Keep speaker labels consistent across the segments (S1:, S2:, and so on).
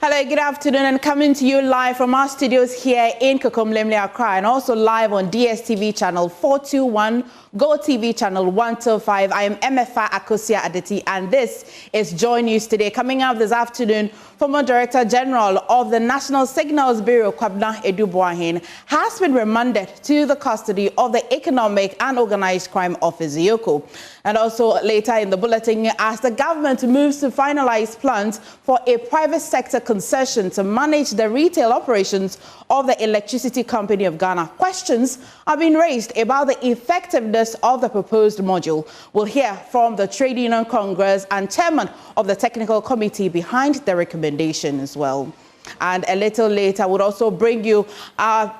S1: Hello, good afternoon, and coming to you live from our studios here in Kokomlemle, Accra, and also live on DSTV channel 421, Go TV channel 125. I am MFA Akosia Aditi, and this is Joy News Today. Coming up this afternoon, former Director General of the National Signals Bureau, Adu-Boahene, has been remanded to the custody of the Economic and Organized Crime Office, EOCO. And also later in the bulletin, as the government moves to finalize plans for a private sector concession to manage the retail operations of the Electricity Company of Ghana, questions are being raised about the effectiveness of the proposed module. We'll hear from the Trade Union Congress and chairman of the technical committee behind the recommendation as well. And a little later, we'll also bring you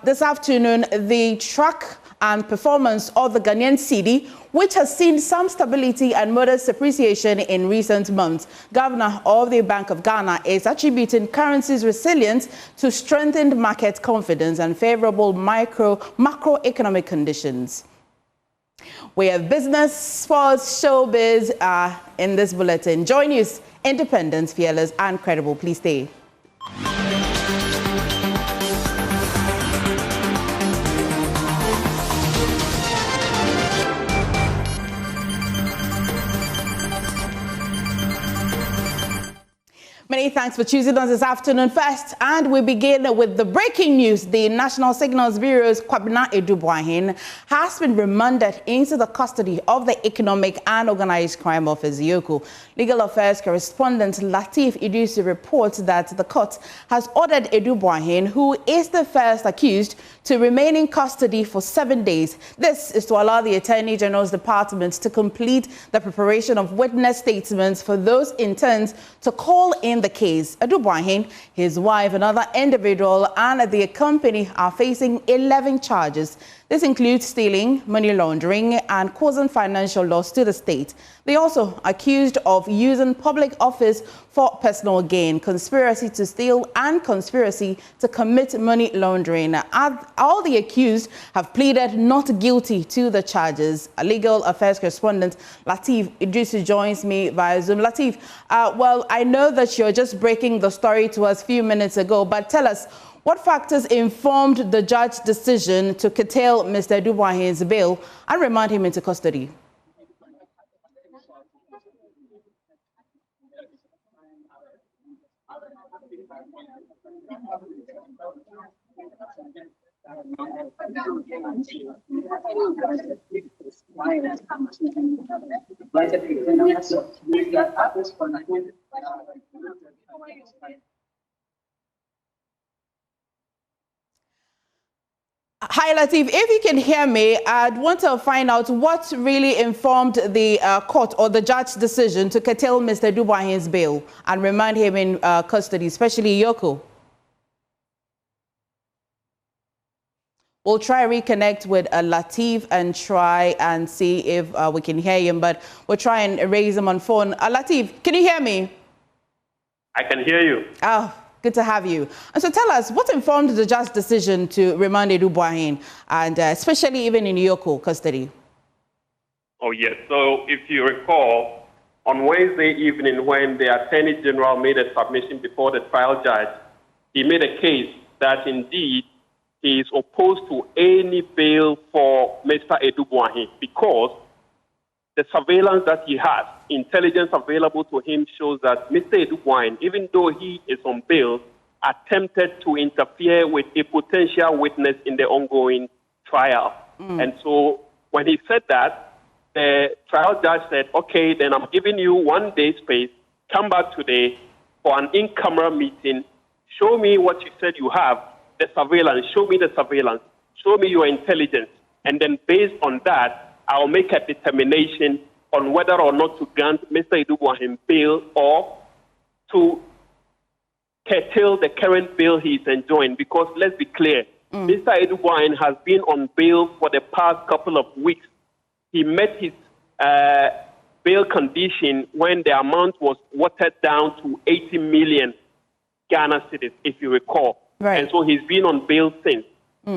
S1: this afternoon the track and performance of the Ghanaian cedi, which has seen some stability and modest appreciation in recent months. Governor of the Bank of Ghana is attributing currency's resilience to strengthened market confidence and favorable macroeconomic conditions. We have business, sports, showbiz in this bulletin. Joy News, independent, fearless, and credible. Please stay. Many thanks for choosing us this afternoon first, and we begin with the breaking news. The National Signals Bureau's Adu-Boahene has been remanded into the custody of the Economic and Organized Crime Office, EOCO. Legal Affairs correspondent Lateef Idrisu reports that the court has ordered Adu-Boahene, who is the first accused, to remain in custody for 7 days. This is to allow the Attorney General's Department to complete the preparation of witness statements for those interns to call in the case. Adu-Boahene, his wife, another individual, and the company are facing 11 charges. This includes stealing, money laundering, and causing financial loss to the state. They also accused of using public office for personal gain, conspiracy to steal, and conspiracy to commit money laundering. All the accused have pleaded not guilty to the charges. A legal affairs correspondent Lateef Idrisu joins me via Zoom. Lateef, well, I know that you're just breaking the story to us a few minutes ago, but tell us, what factors informed the judge's decision to curtail Mr. Adu-Boahene's bail and remand him into custody? Hi, Lateef. If you can hear me, I'd want to find out what really informed the court or the judge's decision to curtail Mr. Adu-Boahene's bail and remand him in custody, especially EOCO. We'll try to reconnect with Lateef and try and see if we can hear him, but we'll try and raise him on phone. Lateef, can you hear me?
S2: I can hear you.
S1: Oh. Good to have you. And so tell us, what informed the judge's decision to remand Adu-Boahene, and especially even in EOCO custody?
S2: Oh, yes. So if you recall, on Wednesday evening when the Attorney General made a submission before the trial judge, he made a case that indeed he is opposed to any bail for Mr. Adu-Boahene because the surveillance that he has, intelligence available to him, shows that Mr. Adu-Boahene, even though he is on bail, attempted to interfere with a potential witness in the ongoing trial. And so when he said that, the trial judge said, okay, then I'm giving you 1 day space, come back today for an in-camera meeting, show me what you said you have, the surveillance, show me the surveillance, show me your intelligence, and then based on that, I'll make a determination on whether or not to grant Mr. Adu-Boahene bail or to curtail the current bail he's enjoying. Because let's be clear, Mr. Adu-Boahene has been on bail for the past couple of weeks. He met his bail condition when the amount was watered down to 80 million Ghana cedis, if you recall. Right. And so he's been on bail since.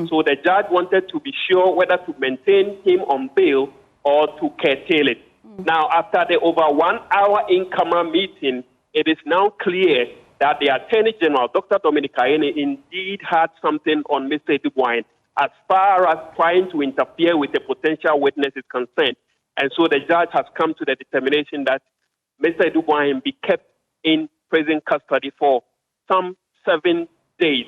S2: So the judge wanted to be sure whether to maintain him on bail or to curtail it. Now, after the over 1 hour in-camera meeting, it is now clear that the Attorney General, Dr. Dominic Ayeni, indeed had something on Mr. Adu-Boahene as far as trying to interfere with a potential witness is concerned. And so the judge has come to the determination that Mr. Adu-Boahene be kept in prison custody for some 7 days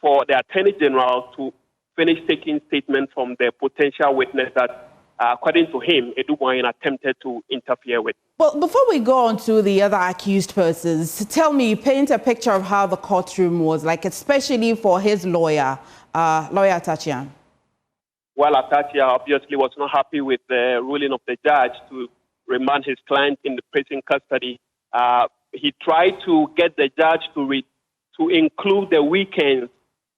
S2: for the Attorney General to finish taking statements from the potential witness that, according to him, Adu-Boahene attempted to interfere with.
S1: Well, before we go on to the other accused persons, tell me, paint a picture of how the courtroom was like, especially for his lawyer, Lawyer Atachian.
S2: Well, Atachian obviously was not happy with the ruling of the judge to remand his client in the prison custody. He tried to get the judge to include the weekends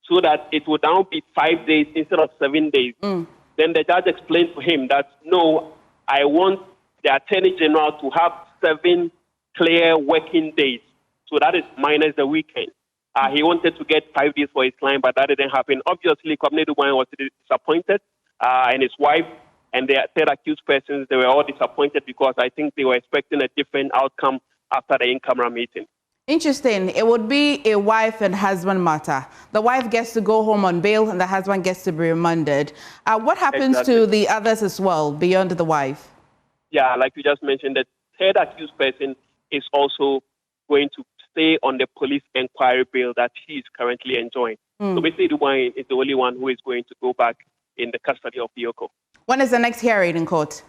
S2: so that it would now be 5 days instead of 7 days. Then the judge explained to him that, no, I want the Attorney General to have 7 clear working days. So that is minus the weekend. He wanted to get 5 days for his client, but that didn't happen. Obviously, Kwabena Adu-Boahene was disappointed, and his wife and the third accused persons, they were all disappointed because I think they were expecting a different outcome after the in-camera meeting. Interesting.
S1: It would be a wife and husband matter. The wife gets to go home on bail and the husband gets to be remanded. What happens to the others as well, beyond the wife?
S2: Yeah, like you just mentioned, the third accused person is also going to stay on the police inquiry bail that she is currently enjoying. So Mr. Adu-Boahene is the only one who is going to go back in the custody of EOCO.
S1: When is the next hearing in court?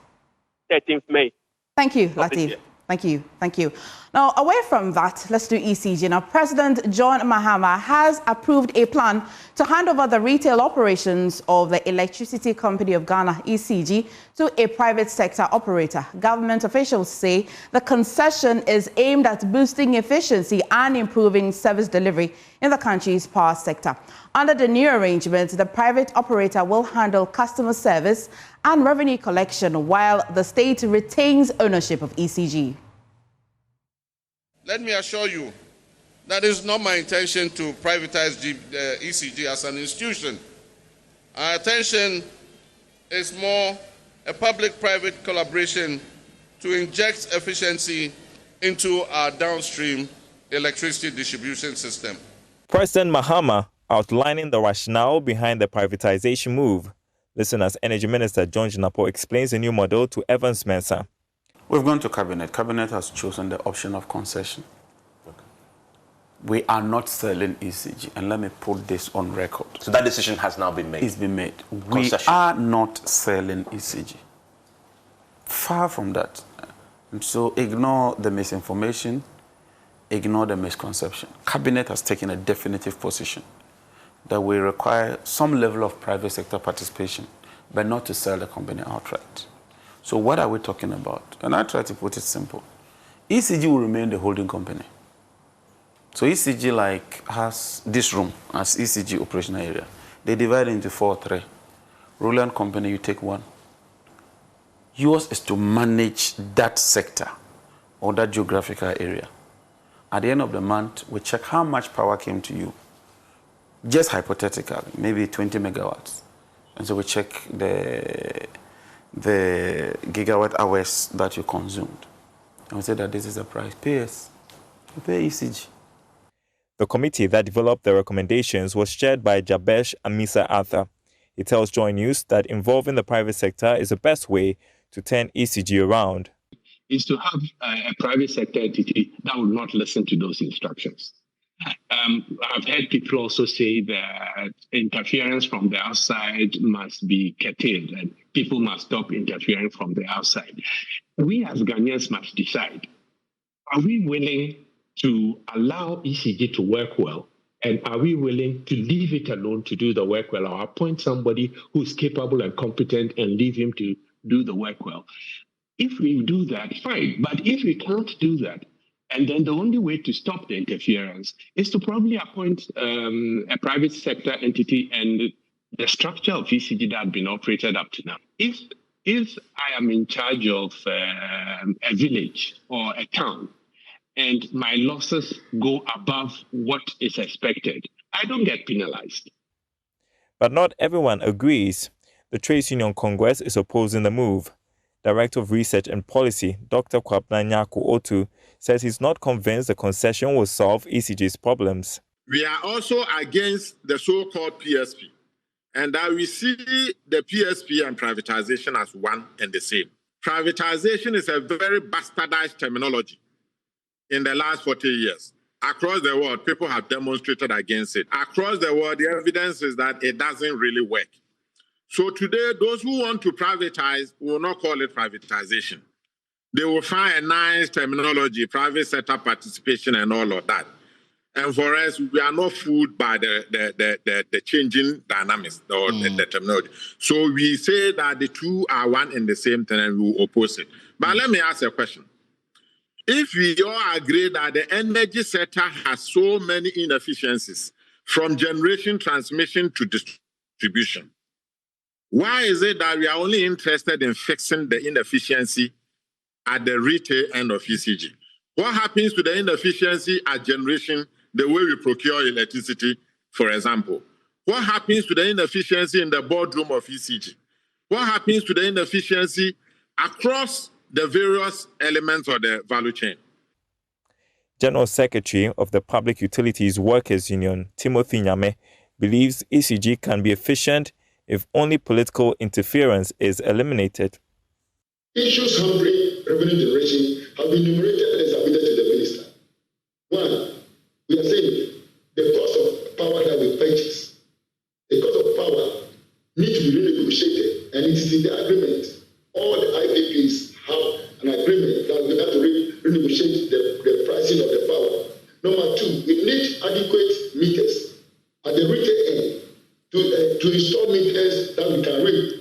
S2: 13th May.
S1: Thank you, Lateef. Thank you. Thank you. Now, away from that, let's do ECG. Now, President John Mahama has approved a plan to hand over the retail operations of the Electricity Company of Ghana, ECG, to a private sector operator. Government officials say the concession is aimed at boosting efficiency and improving service delivery in the country's power sector. Under the new arrangement, the private operator will handle customer service and revenue collection while the state retains ownership of ECG.
S3: Let me assure you that it is not my intention to privatize ECG as an institution. Our attention is more a public-private collaboration to inject efficiency into our downstream electricity distribution system.
S4: President Mahama outlining the rationale behind the privatization move. Listen as Energy Minister John Jinapo explains the new model to Evans Mensah.
S5: We've gone to Cabinet. Cabinet has chosen the option of concession. We are not selling ECG, and let me put this on record.
S6: So that decision has now been made?
S5: It's been made. We are not selling ECG. Far from that. And so ignore the misinformation, ignore the misconception. Cabinet has taken a definitive position that we require some level of private sector participation, but not to sell the company outright. So what are we talking about? And I try to put it simple. ECG will remain the holding company. So ECG has this room as ECG operational area. They divide it into 4-3. Ruling company, you take one. Yours is to manage that sector or that geographical area. At the end of the month, we check how much power came to you. Just hypothetically, maybe 20 megawatts. And so we check the gigawatt hours that you consumed. And we say that this is the price. Pay us. You pay ECG.
S4: The committee that developed the recommendations was chaired by Jabesh Amisa Arthur. He tells JoyNews that involving the private sector is the best way to turn ECG around.
S7: Is to have a private sector entity that will not listen to those instructions. I've heard people also say that interference from the outside must be curtailed and people must stop interfering from the outside. We as Ghanaians must decide, are we willing to allow ECG to work well, and are we willing to leave it alone to do the work well, or appoint somebody who's capable and competent and leave him to do the work well? If we do that, fine. But if we can't do that, and then the only way to stop the interference is to probably appoint a private sector entity and the structure of ECG that had been operated up to now. If I am in charge of a village or a town and my losses go above what is expected, I don't get penalized.
S4: But not everyone agrees. The Trades Union Congress is opposing the move. Director of Research and Policy, Dr. Kwabena Nyako Otu, says he's not convinced the concession will solve ECG's problems.
S6: We are also against the so-called PSP, and that we see the PSP and privatization as one and the same. Privatization is a very bastardized terminology in the last 40 years. Across the world, people have demonstrated against it. Across the world, the evidence is that it doesn't really work. So today, those who want to privatize will not call it privatization. They will find a nice terminology, private sector participation and all of that. And for us, we are not fooled by the changing dynamics or the terminology. So we say that the two are one and the same thing and we will oppose it. But let me ask a question. If we all agree that the energy sector has so many inefficiencies, from generation, transmission to distribution, why is it that we are only interested in fixing the inefficiency at the retail end of ECG? What happens to the inefficiency at generation, the way we procure electricity, for example? What happens to the inefficiency in the boardroom of ECG? What happens to the inefficiency across the various elements of the value chain?
S4: General Secretary of the Public Utilities Workers Union, Timothy Nyame, believes ECG can be efficient if only political interference is eliminated.
S8: Issues hampering revenue generation have been enumerated and submitted to the minister. One, we are saying the cost of power that we purchase, the cost of power needs to be renegotiated, and it is in the agreement. All the IPPs have an agreement that we have to renegotiate the pricing of the power. Number two, we need adequate meters at the retail end to install meters that we can read.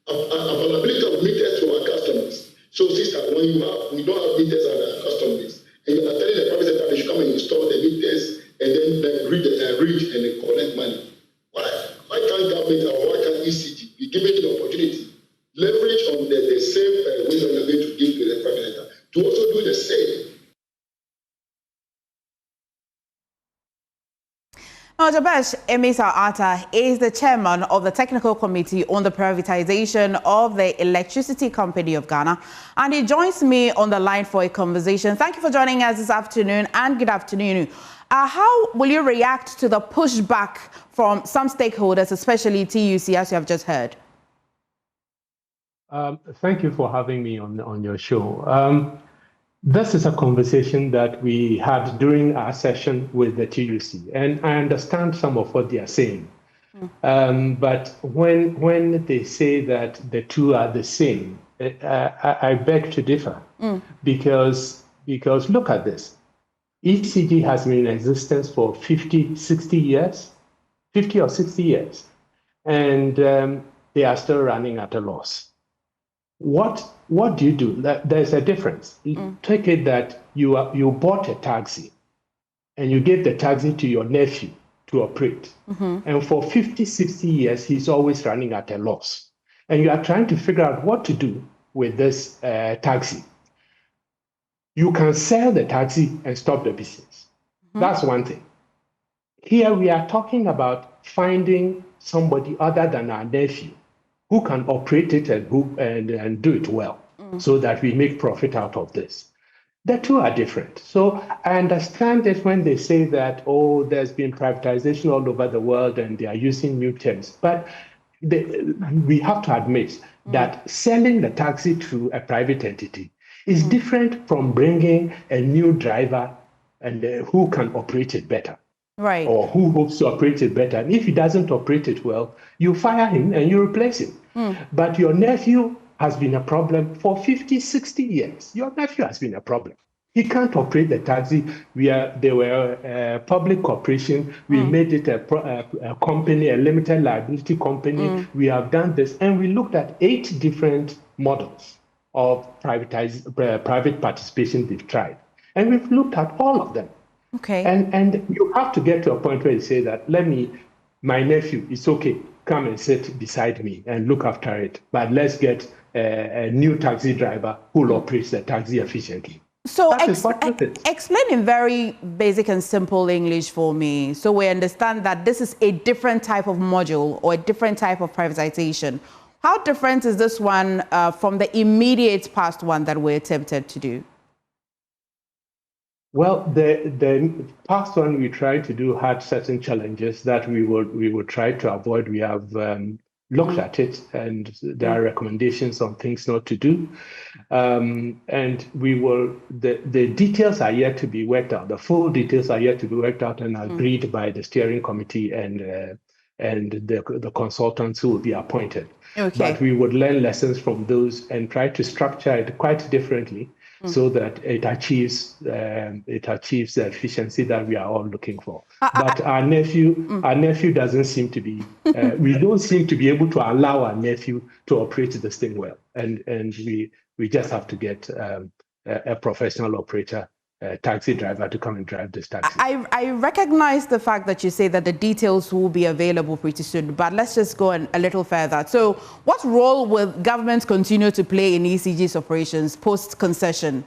S8: Availability of meters to our customers. So, sister, when we don't have meters at our customers, and you are telling the private sector they should come and install the meters and then read and collect money. Why can't government or why can't ECG be given the opportunity, leverage on the same wisdom they're going to give to the private sector to also do the same?
S1: Now, Jabesh Emisa Atta is the chairman of the Technical Committee on the Privatization of the Electricity Company of Ghana, and he joins me on the line for a conversation. Thank you for joining us this afternoon, and good afternoon. How will you react to the pushback from some stakeholders, especially TUC, as you have just heard?
S7: Thank you for having me on your show. This is a conversation that we had during our session with the TUC, and I understand some of what they are saying. But when they say that the two are the same, I beg to differ, because look at this. ECG has been in existence for 50 or 60 years, and they are still running at a loss. What do you do? There's a difference. Take it that you bought a taxi and you gave the taxi to your nephew to operate. And for 50, 60 years, he's always running at a loss. And you are trying to figure out what to do with this taxi. You can sell the taxi and stop the business. That's one thing. Here we are talking about finding somebody other than our nephew who can operate it and do it well, so that we make profit out of this. The two are different. So I understand it when they say that, oh, there's been privatization all over the world and they are using new terms. But we have to admit that selling the taxi to a private entity is different from bringing a new driver and who can operate it better.
S1: Right.
S7: Or who hopes to operate it better. And if he doesn't operate it well, you fire him and you replace him. But your nephew has been a problem for 50, 60 years. Your nephew has been a problem. He can't operate the taxi. They were a public corporation. We made it a company, a limited liability company. We have done this. And we looked at 8 different models of private participation they've tried. And we've looked at all of them.
S1: Okay.
S7: And you have to get to a point where you say that, my nephew, it's okay, come and sit beside me and look after it. But let's get a new taxi driver who will operate the taxi efficiently.
S1: So explain in very basic and simple English for me, so we understand that this is a different type of module or a different type of privatization. How different is this one from the immediate past one that we attempted to do?
S9: Well, the past one we tried to do had certain challenges that we would try to avoid. We have looked at it, and there are recommendations on things not to do. And we will, the details are yet to be worked out. The full details are yet to be worked out and agreed by the steering committee and the consultants who will be appointed.
S1: Okay.
S9: But we would learn lessons from those and try to structure it quite differently so that it achieves the efficiency that we are all looking for. But our nephew doesn't seem to be. We don't seem to be able to allow our nephew to operate this thing well, and we just have to get a professional operator, a taxi driver, to come and drive this taxi.
S1: I recognize the fact that you say that the details will be available pretty soon, but let's just go a little further. So what role will government continue to play in ECG's operations post-concession?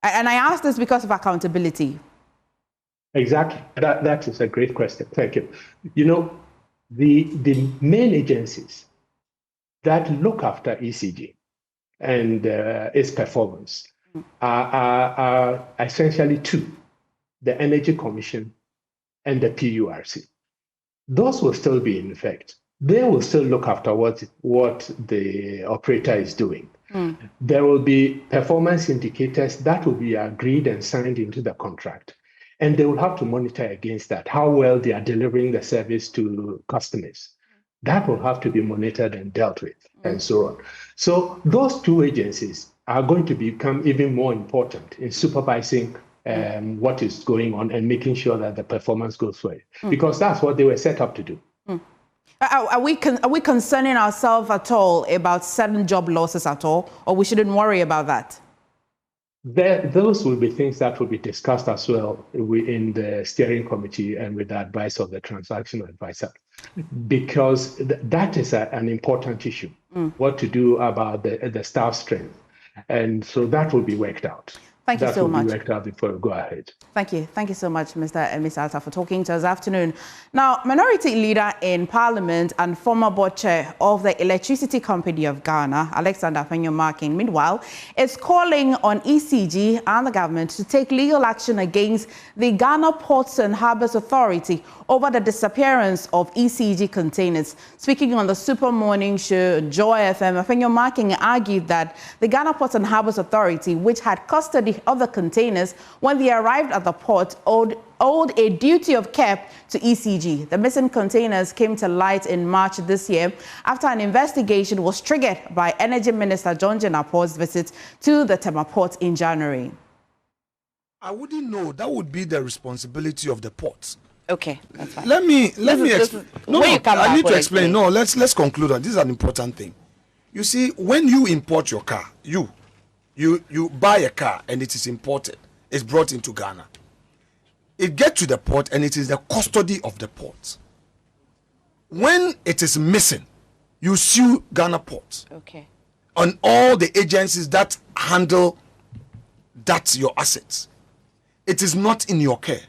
S1: And I ask this because of accountability.
S9: Exactly. That is a great question. Thank you. You know, the main agencies that look after ECG and its performance are essentially two: the Energy Commission and the PURC. Those will still be in effect. They will still look after what the operator is doing. There will be performance indicators that will be agreed and signed into the contract. And they will have to monitor against that, how well they are delivering the service to customers. That will have to be monitored and dealt with, and so on. So those two agencies are going to become even more important in supervising what is going on and making sure that the performance goes well, because that's what they were set up to do.
S1: Are we concerning ourselves at all about sudden job losses at all, or we shouldn't worry about that?
S9: Those will be things that will be discussed as well in the steering committee and with the advice of the transactional advisor, because that is an important issue, what to do about the staff strength. And so that will be worked out.
S1: Thank you so much.
S9: That will be worked out before we go ahead.
S1: Thank you. Thank you so much, Ms. Alta, for talking to us this afternoon. Now, Minority Leader in Parliament and former board chair of the Electricity Company of Ghana, Alexander Afenyo-Markin, meanwhile, is calling on ECG and the government to take legal action against the Ghana Ports and Harbours Authority over the disappearance of ECG containers. Speaking on the Super Morning Show, Joy FM, Afenyo-Markin argued that the Ghana Ports and Harbours Authority, which had custody of the containers when they arrived at the port, owed a duty of care to ECG. The missing containers came to light in March this year after an investigation was triggered by Energy Minister John Jenapor's visit to the Tema port in January.
S10: I wouldn't know. That would be the responsibility of the ports.
S1: Okay, that's fine.
S10: Let me explain. No, I need to explain. No, let's conclude on this. Is an important thing. You see, when you import your car, you buy a car and it is imported, it's brought into Ghana. It gets to the port and it is the custody of the port. When it is missing, you sue Ghana Ports.
S1: Okay.
S10: On all the agencies that handle your assets. It is not in your care.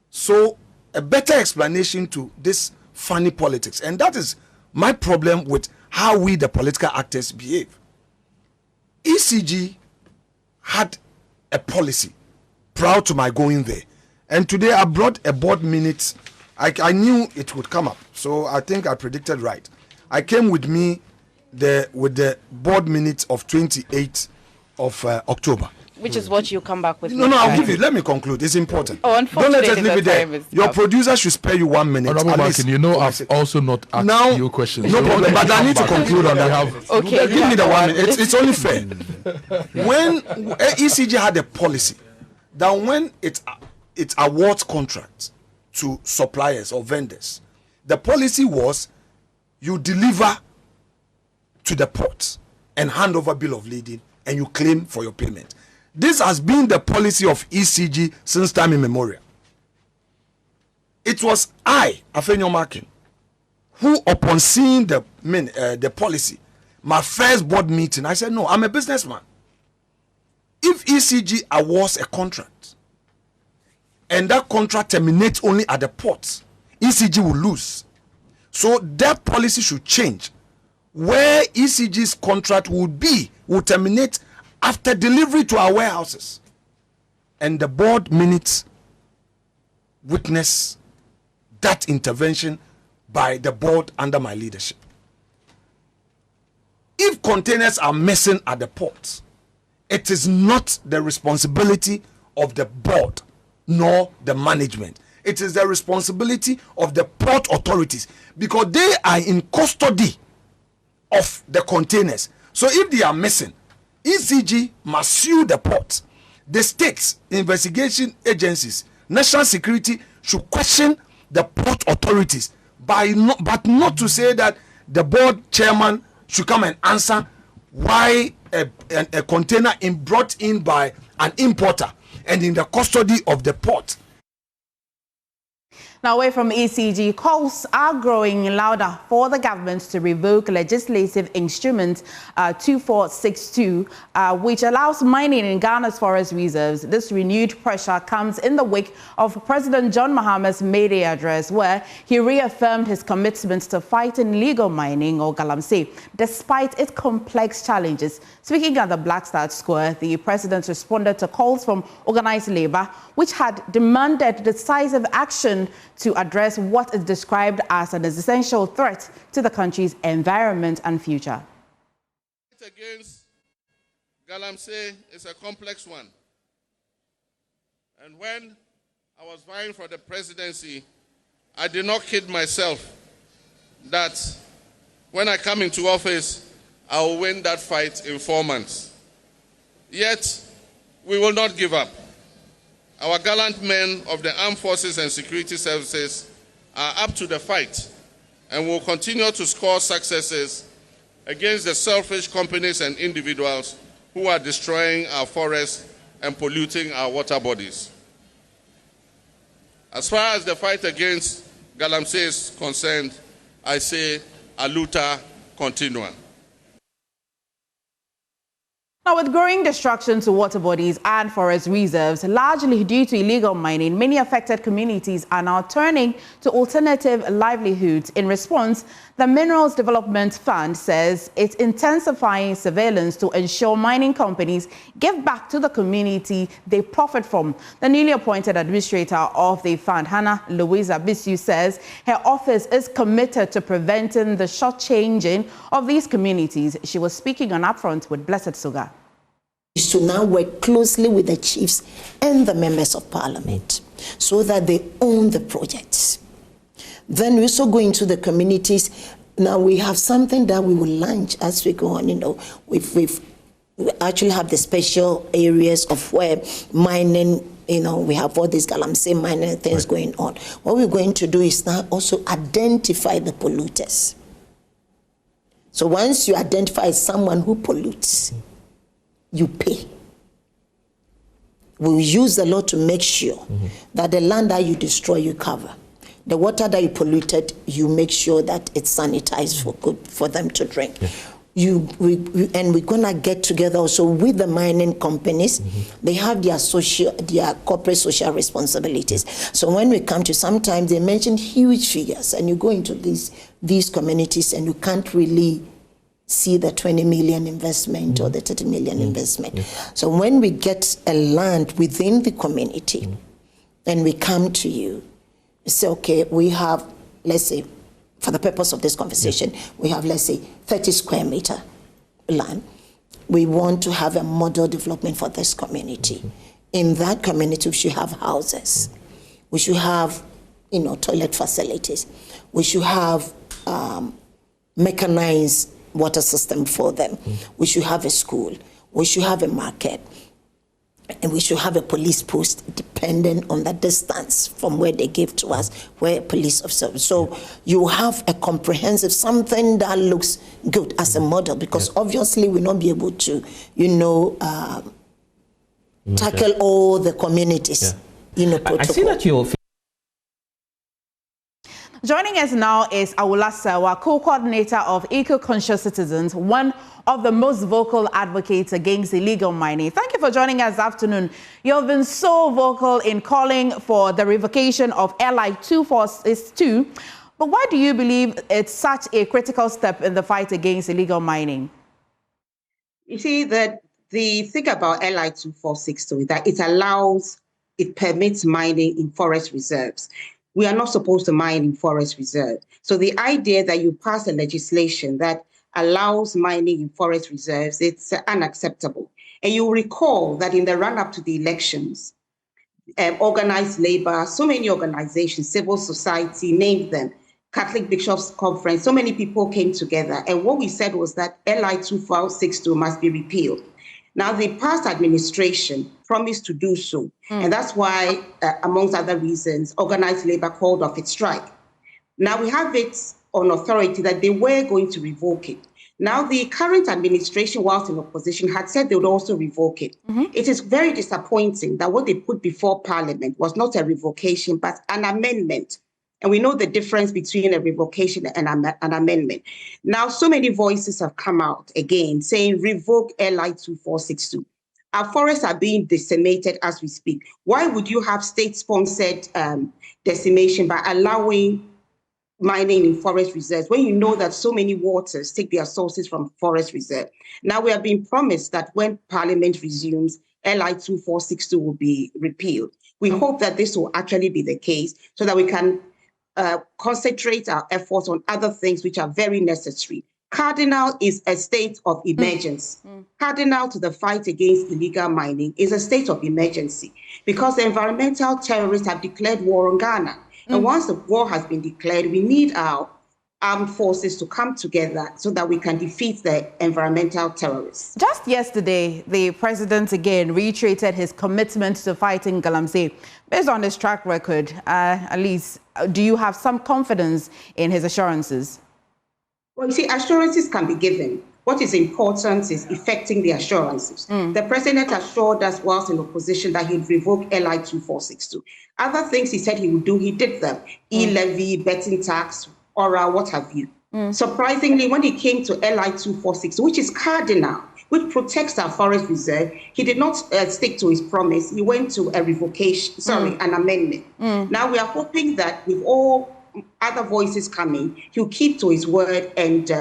S10: So a better explanation to this funny politics, and that is my problem with how we the political actors behave. ECG had a policy prior to my going there, and today I brought a board minute. I knew it would come up, so I think I predicted right. I came with me with the board minutes of 28th of October.
S1: Which is what you come back with.
S10: No, I'll give you. Let me conclude. It's important.
S1: Oh,
S10: don't let us leave it there. Your producer should spare you 1 minute.
S11: Martin, you know, I've also not asked you questions.
S10: No problem, but I need to conclude on that.
S1: Okay,
S10: give me the 1 minute. It's only fair. When ECG had a policy that when it awards contracts to suppliers or vendors, the policy was you deliver to the port and hand over bill of lading and you claim for your payment. This has been the policy of ECG since time immemorial. It was I, Afenyo-Markin, who upon seeing the policy, my first board meeting, I said, no, I'm a businessman. If ECG awards a contract and that contract terminates only at the port, ECG will lose. So that policy should change, where ECG's contract will terminate after delivery to our warehouses. and the board minutes witness that intervention by the board under my leadership. If containers are missing at the ports, it is not the responsibility of the board nor the management. It is the responsibility of the port authorities, because they are in custody of the containers. So if they are missing, ECG must sue the port. The states, investigation agencies, national security should question the port authorities, but not to say that the board chairman should come and answer why a container brought in by an importer and in the custody of the port.
S1: Now, away from ECG, calls are growing louder for the government to revoke legislative instrument 2462, which allows mining in Ghana's forest reserves. This renewed pressure comes in the wake of President John Mahama's Midday address, where he reaffirmed his commitment to fighting illegal mining, or Galami, despite its complex challenges. Speaking at the Black Start Square, the president responded to calls from organized labor, which had demanded decisive action to address what is described as an existential threat to the country's environment and future.
S3: Against Galami is a complex one. And when I was vying for the presidency, I did not kid myself that when I come into office, I will win that fight in 4 months. Yet, we will not give up. Our gallant men of the armed forces and security services are up to the fight and will continue to score successes against the selfish companies and individuals who are destroying our forests and polluting our water bodies. As far as the fight against Galami is concerned, I say, aluta continua.
S1: Now, with growing destruction to water bodies and forest reserves, largely due to illegal mining, many affected communities are now turning to alternative livelihoods. In response, the Minerals Development Fund says it's intensifying surveillance to ensure mining companies give back to the community they profit from. The newly appointed administrator of the fund, Hannah Louisa Bisu, says her office is committed to preventing the shortchanging of these communities. She was speaking on Upfront with Blessed Suga.
S12: Is to now work closely with the chiefs and the members of parliament so that they own the projects. Then we also go into the communities. Now we have something that we will launch as we go on. You know, we actually have the special areas of where mining, you know, we have all these Galami mining things going on. What we're going to do is now also identify the polluters. So once you identify someone who pollutes, you pay. We'll use the law to make sure that the land that you destroy, you cover. The water that you polluted, you make sure that it's sanitized for good for them to drink. And we're gonna get together also with the mining companies. They have their corporate social responsibilities. So when we come to, sometimes they mention huge figures, and you go into these communities and you can't really see the 20 million investment or the 30 million investment. So when we get a land within the community and we come to you, say, okay, we have, let's say, for the purpose of this conversation, we have, let's say, 30 square meter land. We want to have a model development for this community. In that community, we should have houses. We should have, you know, toilet facilities. We should have mechanized water system for them. We should have a school. We should have a market. And we should have a police post dependent on the distance from where they give to us, where police officers. So you have a comprehensive, something that looks good as a model, because obviously we'll not be able to, you know, tackle all the communities. You know, protocol. I see that you're...
S1: Joining us now is Awula Sewa, co-coordinator of Ecoconscious Citizens, one of the most vocal advocates against illegal mining. Thank you for joining us this afternoon. You've been so vocal in calling for the revocation of LI 2462, but why do you believe it's such a critical step in the fight against illegal mining?
S13: You see, that the thing about LI 2462 is that it permits mining in forest reserves. We are not supposed to mine in forest reserve. So the idea that you pass a legislation that allows mining in forest reserves, it's unacceptable. And you recall that in the run-up to the elections, organized labor, so many organizations, civil society, named them, Catholic Bishops' Conference, so many people came together. And what we said was that LI 2462 must be repealed. Now, the past administration promised to do so. And that's why, amongst other reasons, organized labor called off its strike. Now, we have it on authority that they were going to revoke it. Now, the current administration, whilst in opposition, had said they would also revoke it. It is very disappointing that what they put before Parliament was not a revocation, but an amendment. And we know the difference between a revocation and an amendment. Now, so many voices have come out again saying revoke LI 2462. Our forests are being decimated as we speak. Why would you have state-sponsored decimation by allowing mining in forest reserves when you know that so many waters take their sources from forest reserve? Now we are being promised that when Parliament resumes, LI 2462 will be repealed. We hope that this will actually be the case so that we can concentrate our efforts on other things which are very necessary. Cardinal is a state of emergency. Cardinal to the fight against illegal mining is a state of emergency because the environmental terrorists have declared war on Ghana. And once the war has been declared, we need our armed forces to come together so that we can defeat the environmental terrorists.
S1: Just yesterday, the president again reiterated his commitment to fighting Galamsey. Based on his track record, at least, do you have some confidence in his assurances?
S13: Well, you see, assurances can be given. What is important is effecting the assurances. The president assured us whilst in opposition that he'd revoke LI 2462. Other things he said he would do, he did them. E-levy, betting tax, or what have you. Surprisingly, when it came to LI 2462, which is cardinal, which protects our forest reserve, he did not stick to his promise. He went to a revocation, an amendment. Now we are hoping that with all other voices coming, he'll keep to his word and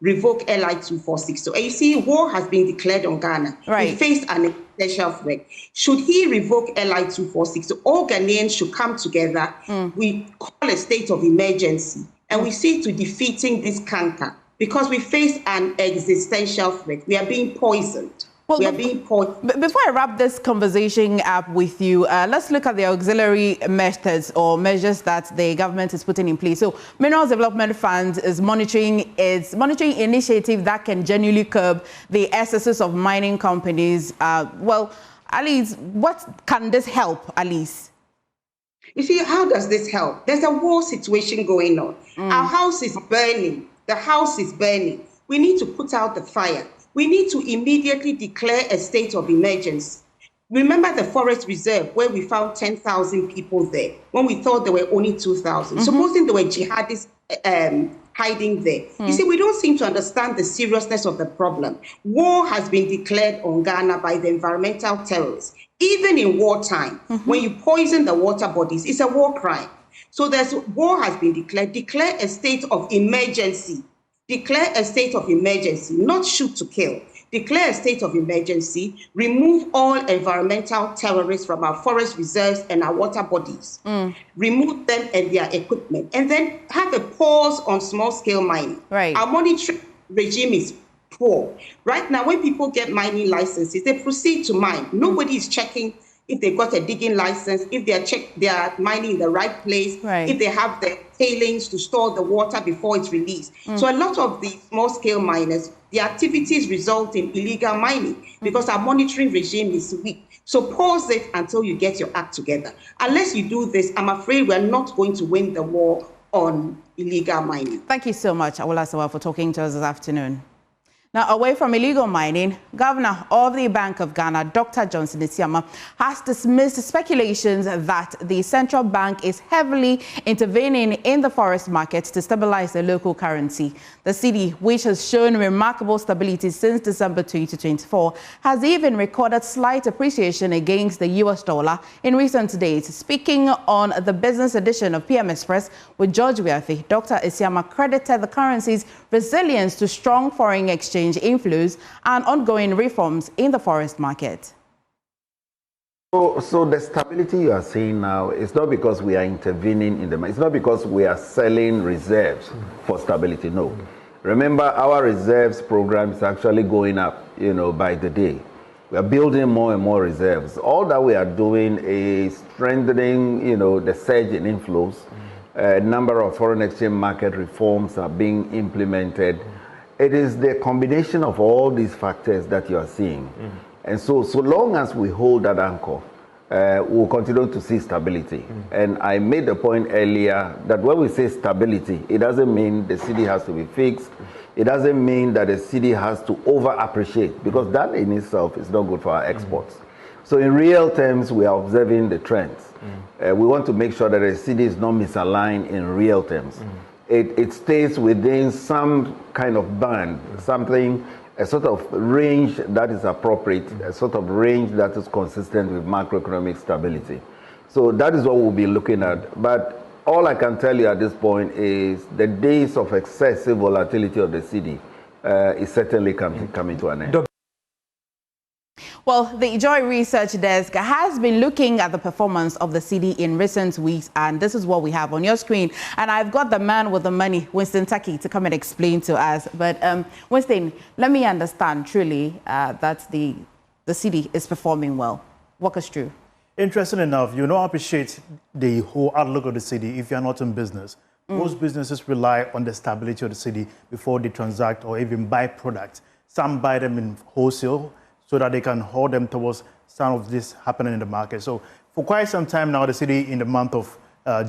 S13: revoke LI 2462. And you see, war has been declared on Ghana. We face an existential threat. Should he revoke LI 2462, all Ghanaians should come together. We call a state of emergency. And we see to defeating this canker because we face an existential threat. We are being poisoned. We are being poisoned.
S1: Before I wrap this conversation up with you, let's look at the auxiliary methods or measures that the government is putting in place. So, Minerals Development Fund is monitoring initiative that can genuinely curb the excesses of mining companies. Well, Alice, what can this help, Alice?
S13: You see, how does this help? There's a war situation going on. Our house is burning. The house is burning. We need to put out the fire. We need to immediately declare a state of emergency. Remember the forest reserve where we found 10,000 people there when we thought there were only 2,000. Supposing there were jihadists hiding there. You see, we don't seem to understand the seriousness of the problem. War has been declared on Ghana by the environmental terrorists. Even in wartime, when you poison the water bodies, it's a war crime. So war has been declared. Declare a state of emergency. Declare a state of emergency, not shoot to kill. Declare a state of emergency. Remove all environmental terrorists from our forest reserves and our water bodies. Remove them and their equipment. And then have a pause on small-scale mining. Our monitoring regime is poor. Right now, when people get mining licenses, they proceed to mine. Nobody is checking if they've got a digging license, if they are mining in the right place, if they have the tailings to store the water before it's released. So a lot of the small-scale miners, the activities result in illegal mining because our monitoring regime is weak. So pause it until you get your act together. Unless you do this, I'm afraid we're not going to win the war on illegal mining.
S1: Thank you so much, Awula Sawa, for talking to us this afternoon. Now, away from illegal mining, Governor of the Bank of Ghana, Dr. Johnson Isiama, has dismissed speculations that the central bank is heavily intervening in the forest market to stabilize the local currency. The cedi, which has shown remarkable stability since December 2024, has even recorded slight appreciation against the US dollar in recent days. Speaking on the business edition of PM Express with George Wiathi, Dr. Isiama credited the currency's resilience to strong foreign exchange exchange inflows and ongoing reforms in the forest market.
S14: So the stability you are seeing now is not because we are intervening in the market. It's not because we are selling reserves for stability. No. Remember, our reserves program is actually going up, by the day. We are building more and more reserves. All that we are doing is strengthening, the surge in inflows. A number of foreign exchange market reforms are being implemented. It is the combination of all these factors that you are seeing. And so long as we hold that anchor, we'll continue to see stability. And I made the point earlier that when we say stability, it doesn't mean the city has to be fixed. It doesn't mean that the city has to over-appreciate, because that in itself is not good for our exports. So in real terms, we are observing the trends. We want to make sure that the city is not misaligned in real terms. It stays within some kind of band, a sort of range that is appropriate, a sort of range that is consistent with macroeconomic stability. So that is what we'll be looking at. But all I can tell you at this point is the days of excessive volatility of the city is certainly coming to an end.
S1: Well, the Joy Research Desk has been looking at the performance of the city in recent weeks, and this is what we have on your screen. And I've got the man with the money, Winston Taki, to come and explain to us. But Winston, let me understand truly that the city is performing well. Walk us through.
S15: Interesting enough, you don't appreciate the whole outlook of the city if you're not in business. Most businesses rely on the stability of the city before they transact or even buy products. Some buy them in wholesale, so that they can hold them towards some of this happening in the market. So for quite some time now, the city in the month of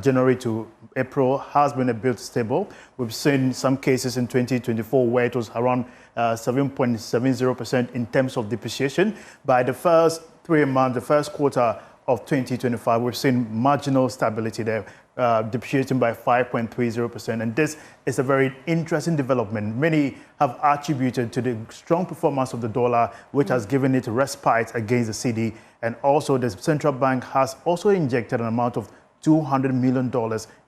S15: January to April has been a bit stable. We've seen some cases in 2024 where it was around 7.70% in terms of depreciation. By the first 3 months, the first quarter of 2025, we've seen marginal stability there, depreciating by 5.30%. And this is a very interesting development. Many have attributed to the strong performance of the dollar, which has given it respite against the cedi. And also the central bank has also injected an amount of $200 million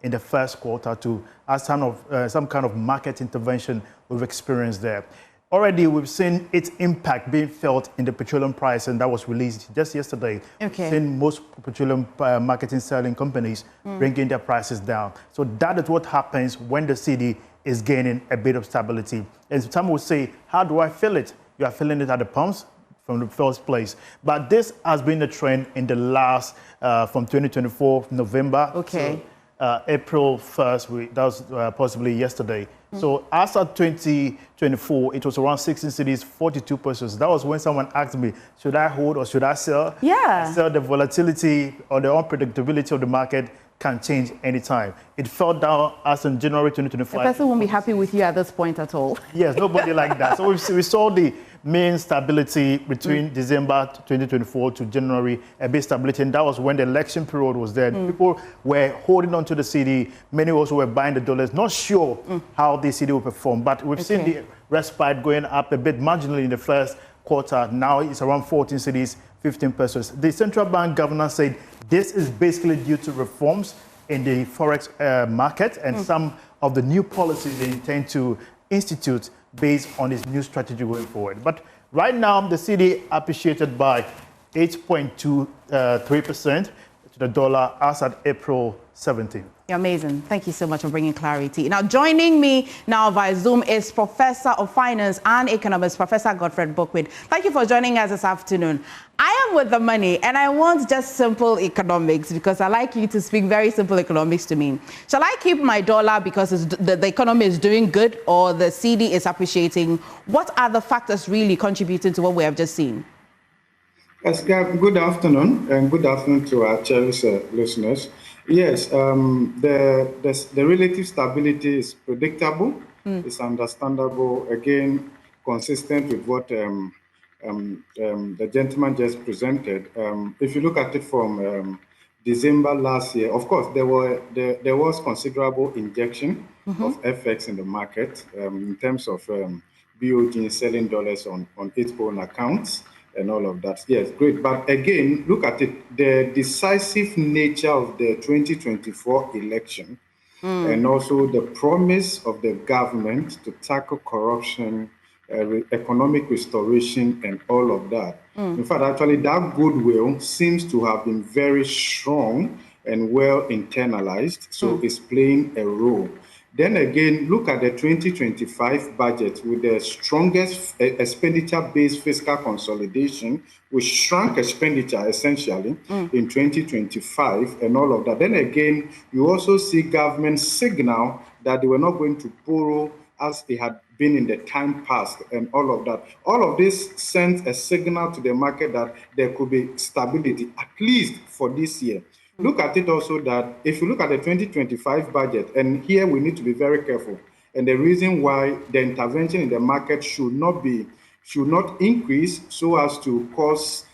S15: in the first quarter as some kind of market intervention we've experienced there. Already, we've seen its impact being felt in the petroleum price, and that was released just yesterday. Okay. We've seen most petroleum marketing selling companies bringing their prices down. So that is what happens when the cedi is gaining a bit of stability. And some will say, how do I feel it? You are feeling it at the pumps from the first place. But this has been the trend in the last, from 2024, November to April 1st, that was possibly yesterday. So as of 2024, it was around 16 cities, 42 pesos. That was when someone asked me, should I hold or should I sell? Yeah. So the volatility or the unpredictability of the market can change anytime. It fell down as in January 2025.
S1: The person won't be happy with you at this point at all.
S15: Yes, nobody like that. So we saw the main stability between December 2024 to January, a bit stability, and that was when the election period was there. People were holding on to the cedi. Many also were buying the dollars, not sure how the cedi will perform. But we've seen the respite going up a bit marginally in the first quarter. Now it's around 14 cedis, 15 pesos. The central bank governor said this is basically due to reforms in the forex market and some of the new policies they intend to institute based on this new strategy going forward. But right now, the cedi appreciated by 8.23% to the dollar as at April 17th.
S1: You're amazing. Thank you so much for bringing clarity. Now, joining me now via Zoom is Professor of Finance and Economics, Professor Godfred Bookwid. Thank you for joining us this afternoon. I am with the money, and I want just simple economics because I like you to speak very simple economics to me. Shall I keep my dollar because the economy is doing good or the cedi is appreciating? What are the factors really contributing to what we have just seen?
S16: Yes, good afternoon, and good afternoon to our cherished listeners. Yes, the relative stability is predictable, it's understandable, again, consistent with what the gentleman just presented. If you look at it from December last year, of course, there was considerable injection of FX in the market in terms of BOG selling dollars on its own accounts and all of that. Yes, great. But again, look at it, the decisive nature of the 2024 election and also the promise of the government to tackle corruption economic restoration and all of that. In fact, actually, that goodwill seems to have been very strong and well internalized, so it's playing a role. Then again, look at the 2025 budget with the strongest expenditure-based fiscal consolidation, which shrunk expenditure essentially in 2025 and all of that. Then again, you also see government signal that they were not going to borrow as they had been in the time past and all of that. All of this sends a signal to the market that there could be stability, at least for this year. Look at it also that if you look at the 2025 budget, and here we need to be very careful, and the reason why the intervention in the market should not increase so as to cause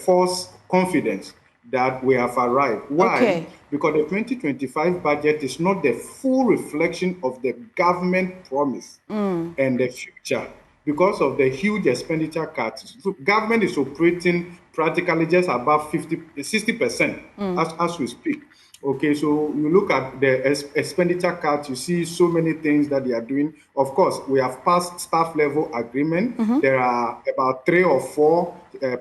S16: false confidence that we have arrived. Why?
S1: Okay.
S16: Because the 2025 budget is not the full reflection of the government promise and the future because of the huge expenditure cuts. So government is operating practically just above 60% as we speak. Okay, so you look at the expenditure cuts, you see so many things that they are doing. Of course, we have passed staff level agreement. There are about 3 or 4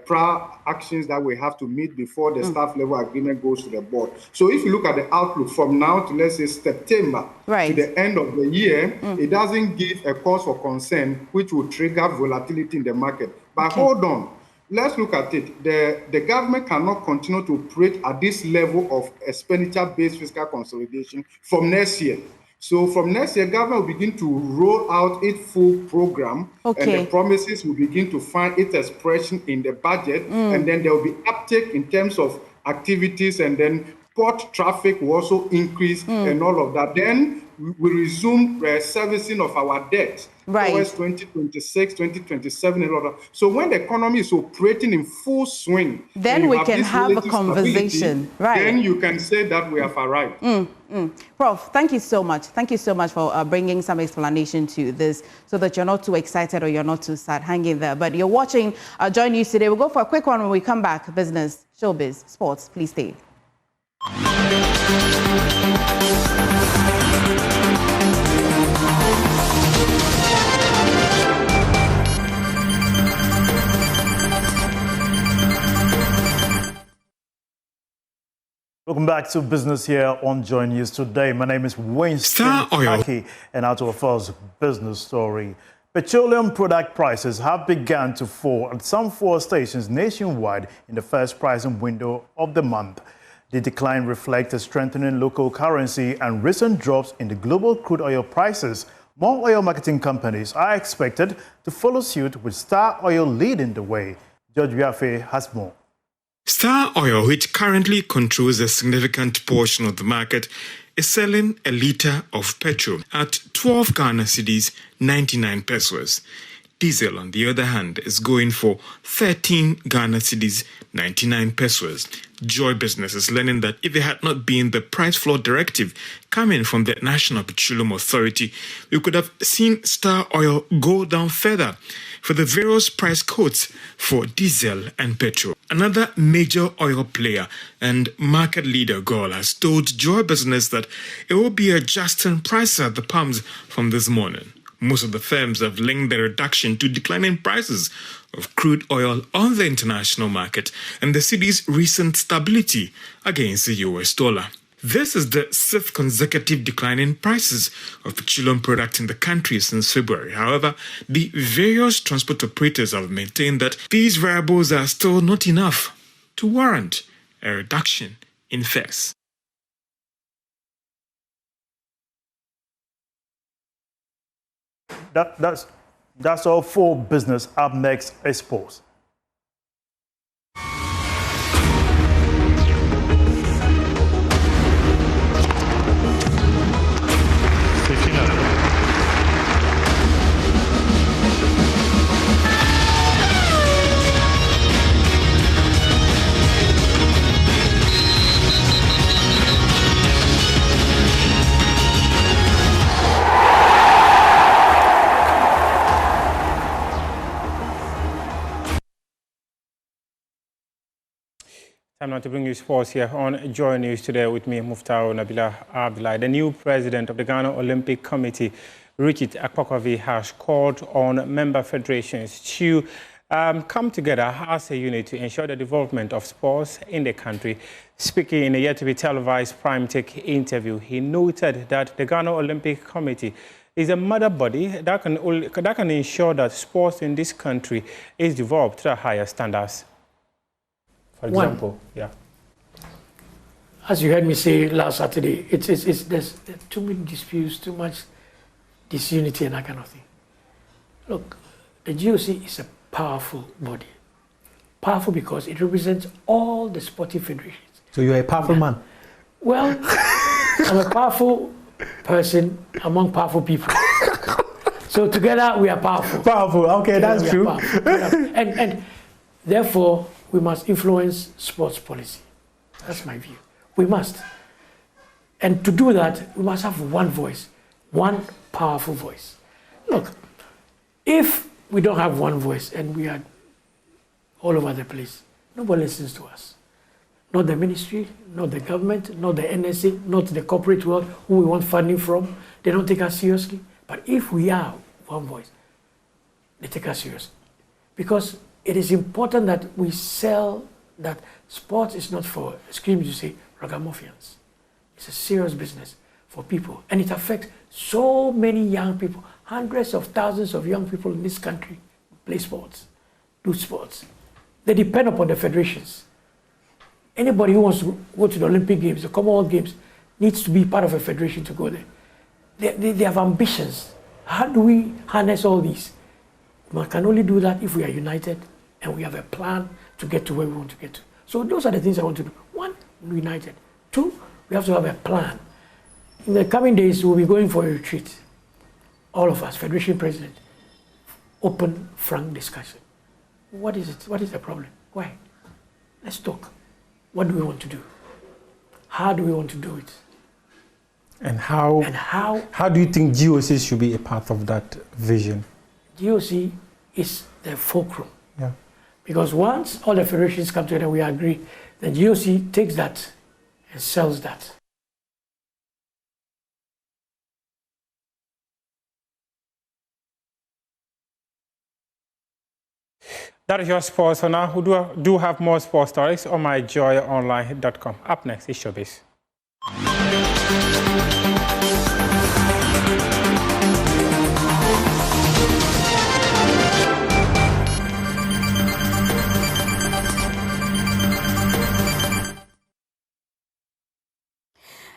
S16: prior actions that we have to meet before the staff level agreement goes to the board. So if you look at the outlook from now to, let's say, September to the end of the year, it doesn't give a cause for concern, which will trigger volatility in the market. But hold on. Let's look at it. The government cannot continue to operate at this level of expenditure-based fiscal consolidation from next year. So from next year, government will begin to roll out its full program, and the promises will begin to find its expression in the budget, and then there will be uptake in terms of activities, and then port traffic will also increase and all of that. Then we resume servicing of our debt towards 2026, 2027, and all that. So when the economy is operating in full swing,
S1: then we can have a conversation.
S16: Then you can say that we have arrived.
S1: Prof, thank you so much. Thank you so much for bringing some explanation to this so that you're not too excited or you're not too sad. Hang in there. But you're watching JoyNews Today. We'll go for a quick one when we come back. Business, showbiz, sports. Please stay.
S15: Welcome back to business here on JoyNews Today. My name is Winston Aki, and out of our first business story. Petroleum product prices have begun to fall at some fuel stations nationwide in the first pricing window of the month. The decline reflects a strengthening local currency and recent drops in the global crude oil prices. More oil marketing companies are expected to follow suit, with Star Oil leading the way. George Biafe has more.
S17: Star Oil, which currently controls a significant portion of the market, is selling a litre of petrol at 12 Ghana cedis, 99 pesos. Diesel, on the other hand, is going for 13 Ghana cedis, 99 pesos. Joy Business is learning that if it had not been the price floor directive coming from the National Petroleum Authority, we could have seen Star Oil go down further for the various price quotes for diesel and petrol. Another major oil player and market leader, GOL, has told Joy Business that it will be adjusting prices at the pumps from this morning. Most of the firms have linked the reduction to declining prices of crude oil on the international market and the city's recent stability against the US dollar. This is the 6th consecutive decline in prices of petroleum products in the country since February. However, the various transport operators have maintained that these variables are still not enough to warrant a reduction in fares.
S15: That's all for business. Up next is sports.
S18: Time now to bring you sports here on JoyNews Today with me, Muftau Nabila Abdullah. The new president of the Ghana Olympic Committee Richard Akpokovi has called on member federations to come together as a unit to ensure the development of sports in the country. Speaking in a yet-to-be televised Prime Take interview, he noted that the Ghana Olympic Committee is a mother body that can ensure that sports in this country is developed to higher standards. For example,
S19: as you heard me say last Saturday, there's too many disputes, too much disunity and that kind of thing. Look, the GOC is a powerful body. Powerful because it represents all the sporting federations.
S15: So you're a powerful man?
S19: Well, I'm a powerful person among powerful people. So together we are powerful.
S15: Powerful, okay,
S19: together
S15: that's true.
S19: And therefore, we must influence sports policy. That's my view. We must. And to do that, we must have one voice, one powerful voice. Look, if we don't have one voice and we are all over the place, nobody listens to us. Not the ministry, not the government, not the NSA, not the corporate world who we want funding from. They don't take us seriously. But if we are one voice, they take us seriously. Because it is important that we sell that sports is not for, excuse me to say, ragamuffins. It's a serious business for people. And it affects so many young people. Hundreds of thousands of young people in this country play sports, do sports. They depend upon the federations. Anybody who wants to go to the Olympic Games, the Commonwealth Games, needs to be part of a federation to go there. They have ambitions. How do we harness all these? We can only do that if we are united and we have a plan to get to where we want to get to. So those are the things I want to do. One, united. Two, we have to have a plan. In the coming days, we'll be going for a retreat. All of us, Federation President, open, frank discussion. What is it? What is the problem? Why? Let's talk. What do we want to do? How do we want to do it?
S18: And how do you think GOC should be a part of that vision?
S19: GOC is the fulcrum.
S18: Yeah.
S19: Because once all the federations come together and we agree, then GOC takes that and sells that.
S18: That is your sports for now. We do have more sports stories on myjoyonline.com. Up next is Showbiz.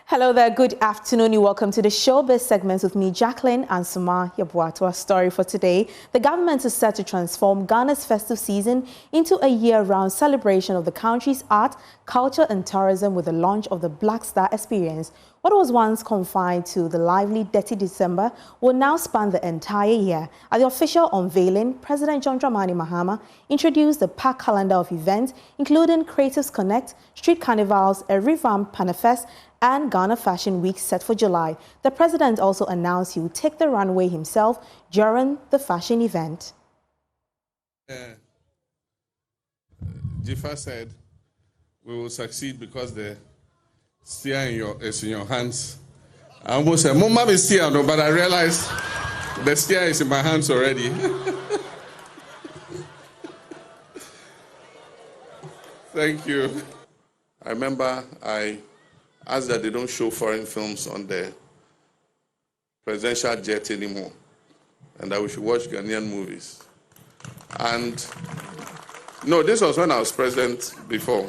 S1: Hello there, good afternoon. You're welcome to the Showbiz segments with me, Jacqueline and Suma Yabuato. Our story for today: the government is set to transform Ghana's festive season into a year-round celebration of the country's art, culture and tourism with the launch of the Black Star Experience. What was once confined to the lively Dirty December will now span the entire year. At the official unveiling, President John Dramani Mahama introduced the packed calendar of events, including Creatives Connect, Street Carnivals, a revamped Panafest, and Ghana Fashion Week set for July. The president also announced he would take the runway himself during the fashion event.
S3: Jifa said, we will succeed because the steer is in your hands. I almost said, Mama be steer, no, but I realized the steer is in my hands already. Thank you. I remember I asked that they don't show foreign films on the presidential jet anymore, and that we should watch Ghanaian movies. And no, this was when I was president before.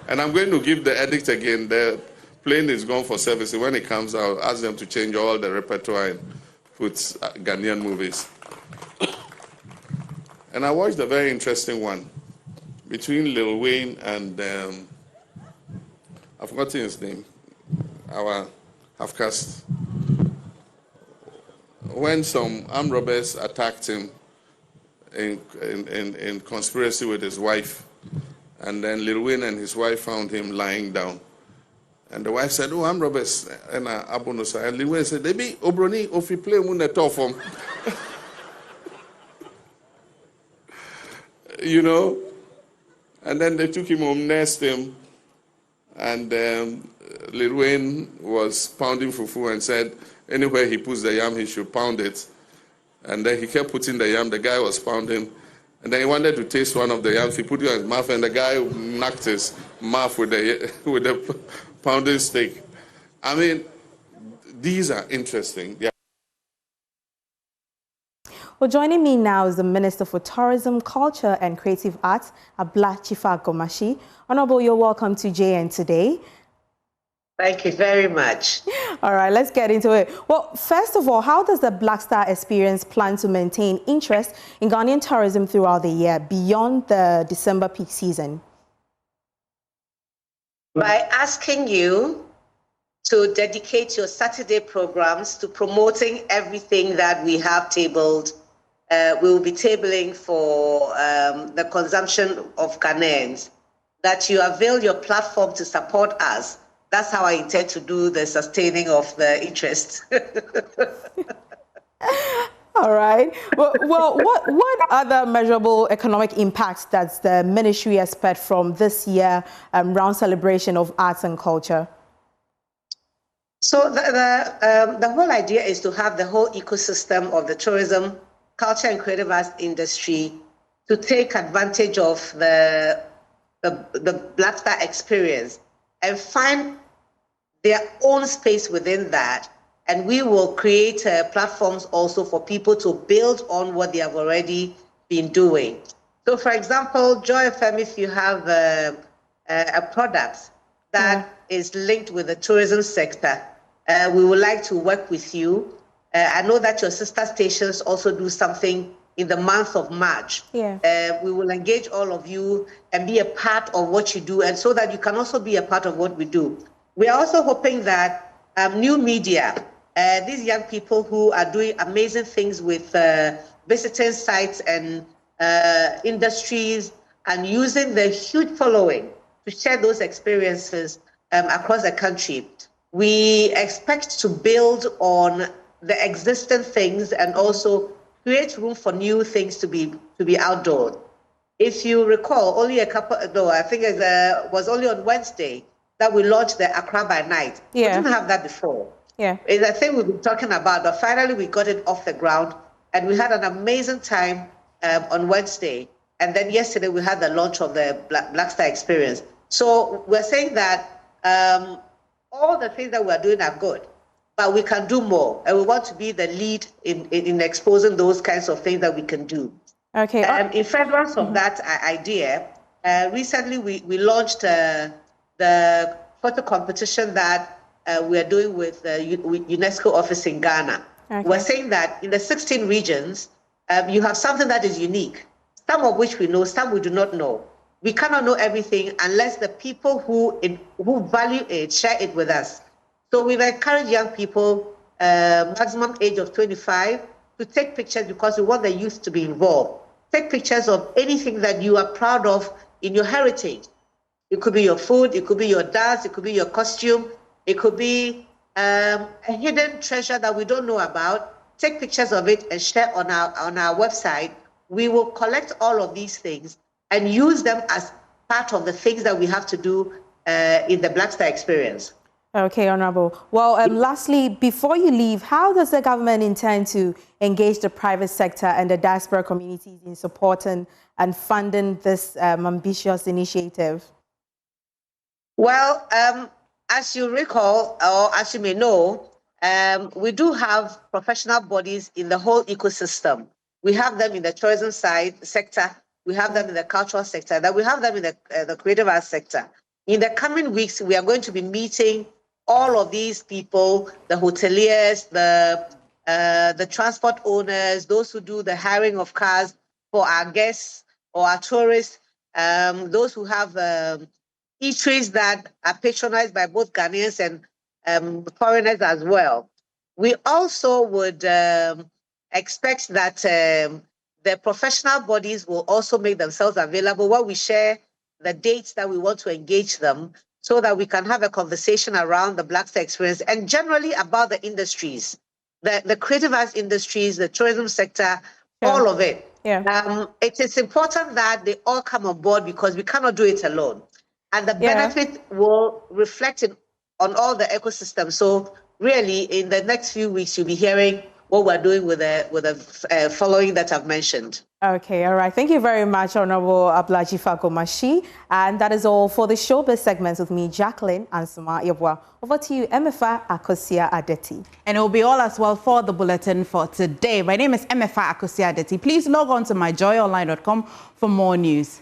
S3: And I'm going to give the edict again. The plane is gone for service. When it comes out, ask them to change all the repertoire and put Ghanaian movies. And I watched a very interesting one between Lil Wayne and I've forgotten his name, our half-caste. When some armed robbers attacked him in conspiracy with his wife, and then Lil Wayne and his wife found him lying down. And the wife said, oh, armed robbers. And and Lil Wayne said, Debi, Obroni, Ofi play Mune Tofom. You know? And then they took him home, nursed him. And Lil Wayne was pounding fufu and said anywhere he puts the yam, he should pound it. And then he kept putting the yam, the guy was pounding. And then he wanted to taste one of the yams, he put it in his mouth, and the guy knocked his mouth with the pounding stick. I mean, these are interesting.
S20: Well, joining me now is the Minister for Tourism, Culture and Creative Arts, Abla Chifa Gomashi. Honorable, you're welcome to JN Today.
S21: Thank you very much.
S20: All right, let's get into it. Well, first of all, how does the Black Star Experience plan to maintain interest in Ghanaian tourism throughout the year beyond the December peak season?
S21: By asking you to dedicate your Saturday programs to promoting everything that we have tabled. We will be tabling for the consumption of Ghanaians, that you avail your platform to support us. That's how I intend to do the sustaining of the interest.
S20: All right. Well, what other measurable economic impacts does the ministry expect from this year round celebration of arts and culture?
S21: So the whole idea is to have the whole ecosystem of the tourism, culture and creative arts industry to take advantage of the Black Star experience and find their own space within that. And we will create platforms also for people to build on what they have already been doing. So for example, Joy FM, if you have a product that is linked with the tourism sector, we would like to work with you. I know that your sister stations also do something in the month of March.
S20: Yeah.
S21: We will engage all of you and be a part of what you do, and so that you can also be a part of what we do. We are also hoping that new media, these young people who are doing amazing things with visiting sites and industries and using the huge following to share those experiences across the country. We expect to build on the existing things and also create room for new things to be outdoors. If you recall, only a couple, no, I think it was only on Wednesday that we launched the Accra by Night.
S20: Yeah.
S21: We didn't have that before.
S20: Yeah.
S21: It's a thing we've been talking about, but finally we got it off the ground, and we had an amazing time on Wednesday. And then yesterday we had the launch of the Black Star Experience. So we're saying that all the things that we're doing are good, but we can do more, and we want to be the lead in exposing those kinds of things that we can do.
S20: Okay.
S21: In furtherance of that idea, recently we launched the photo competition that we are doing with the UNESCO office in Ghana.
S20: Okay.
S21: We're saying that in the 16 regions, you have something that is unique, some of which we know, some we do not know. We cannot know everything unless the people who value it share it with us. So we've encouraged young people, maximum age of 25, to take pictures because we want the youth to be involved. Take pictures of anything that you are proud of in your heritage. It could be your food, it could be your dance, it could be your costume, it could be a hidden treasure that we don't know about. Take pictures of it and share on our website. We will collect all of these things and use them as part of the things that we have to do in the Black Star Experience.
S20: Okay, Honorable. Well, lastly, before you leave, how does the government intend to engage the private sector and the diaspora communities in supporting and funding this ambitious initiative?
S21: Well, as you recall, or as you may know, we do have professional bodies in the whole ecosystem. We have them in the tourism sector, we have them in the cultural sector, that we have them in the creative arts sector. In the coming weeks, we are going to be meeting all of these people, the hoteliers, the transport owners, those who do the hiring of cars for our guests or our tourists, those who have eateries that are patronized by both Ghanaians and foreigners as well. We also would expect that the professional bodies will also make themselves available while we share the dates that we want to engage them, so that we can have a conversation around the Black Star Experience and generally about the industries, the creative arts industries, the tourism sector, all of it.
S20: Yeah.
S21: It is important that they all come on board because we cannot do it alone. And the benefit will reflect on all the ecosystems. So really, in the next few weeks, you'll be hearing what we're doing with the following that I've mentioned.
S20: Okay, all right. Thank you very much, Honorable Ablaji Fagomashi. And that is all for the Showbiz segments with me, Jacqueline and Suma Yabwa. Over to you, Emefa Akosia Adeti.
S1: And it will be all as well for the bulletin for today. My name is Emefa Akosia Adeti. Please log on to myjoyonline.com for more news.